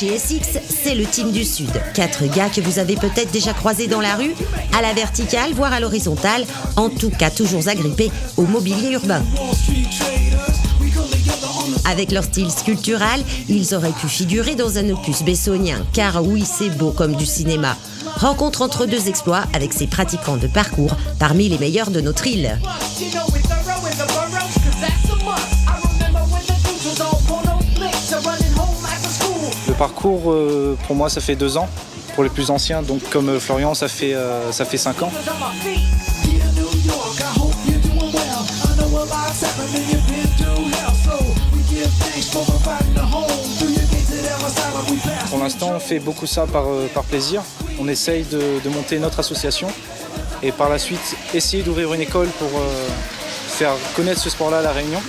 GSX, c'est le team du Sud. 4 gars que vous avez peut-être déjà croisés dans la rue, à la verticale, voire à l'horizontale, en tout cas toujours agrippés au mobilier urbain. Avec leur style sculptural, ils auraient pu figurer dans un opus bessonien, car oui, c'est beau comme du cinéma. Rencontre entre deux exploits avec ces pratiquants de parcours parmi les meilleurs de notre île. Le parcours, pour moi, ça fait 2 ans. Pour les plus anciens, donc comme Florian, ça fait 5 ans. Pour l'instant, on fait beaucoup ça par plaisir. On essaye de monter notre association et par la suite essayer d'ouvrir une école pour faire connaître ce sport-là à La Réunion.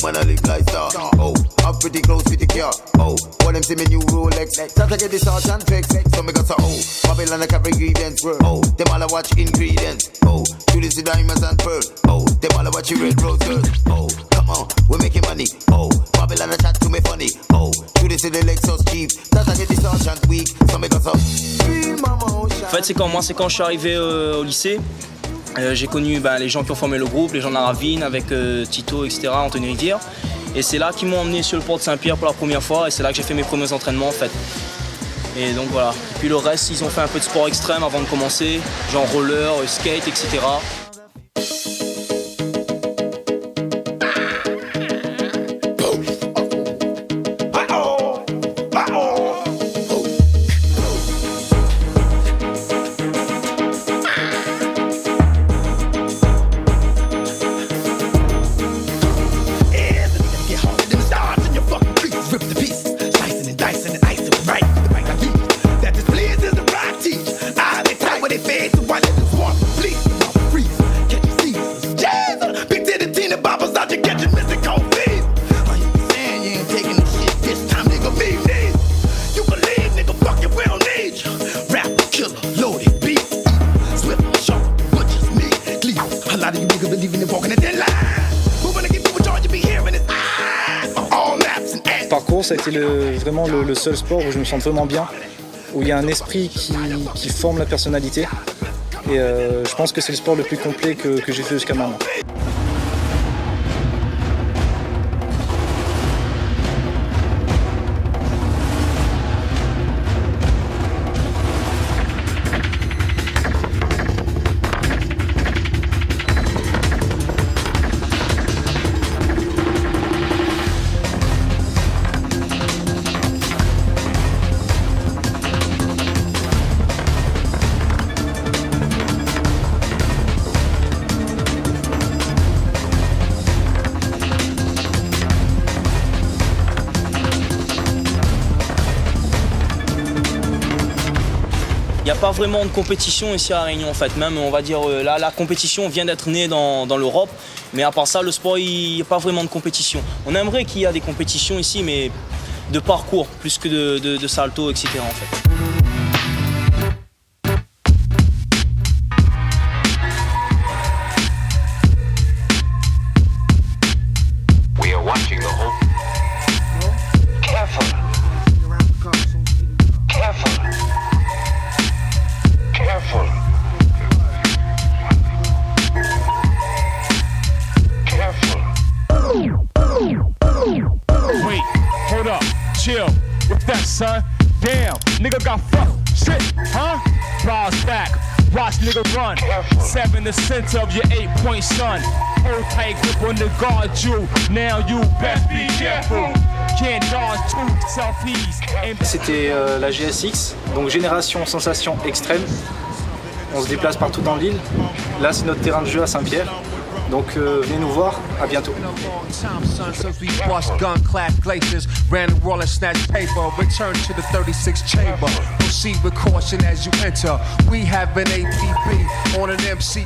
Man, I live like that. Oh, I'm pretty close with the car. Oh, what them see me new Rolex. Start to get this art and fix. So me got to Babylon like every ingredients world. Oh, them all I watch ingredients. Oh, do this with diamonds and pearl. Oh, them all I watch you red rose girl. Oh, come on, we're making money. Oh, Babylon I chat to me funny. Oh, do this with the Lexus Jeep. Start to get this art and weak. So me got to En fait, c'est quand je suis arrivé au lycée. J'ai connu les gens qui ont formé le groupe, les gens de la Ravine avec Tito, etc., Anthony Rivière. Et c'est là qu'ils m'ont emmené sur le port de Saint-Pierre pour la première fois et c'est là que j'ai fait mes premiers entraînements en fait. Et donc voilà. Et puis le reste, ils ont fait un peu de sport extrême avant de commencer, genre roller, skate, etc. Le parcours, ça a été vraiment le seul sport où je me sens vraiment bien, où il y a un esprit qui forme la personnalité. Et je pense que c'est le sport le plus complet que j'ai fait jusqu'à maintenant. Il n'y a pas vraiment de compétition ici à La Réunion en fait, même on va dire là la compétition vient d'être née dans l'Europe, mais à part ça le sport il n'y a pas vraiment de compétition. On aimerait qu'il y ait des compétitions ici mais de parcours plus que de salto etc. en fait. What's that, son? Damn, nigga got fucked. Shit, huh? Bras back, watch nigga run. 7 the center of your 8-point son. Hold tight grip on the guard you. Now you best be careful. Can't dodge two selfies. C'était la GSX, donc Génération Sensation Extrême. On se déplace partout dans l'île. Là, c'est notre terrain de jeu à Saint-Pierre. Donc venez nous voir, à bientôt. Proceed with caution as you enter. We have an APB on an MC.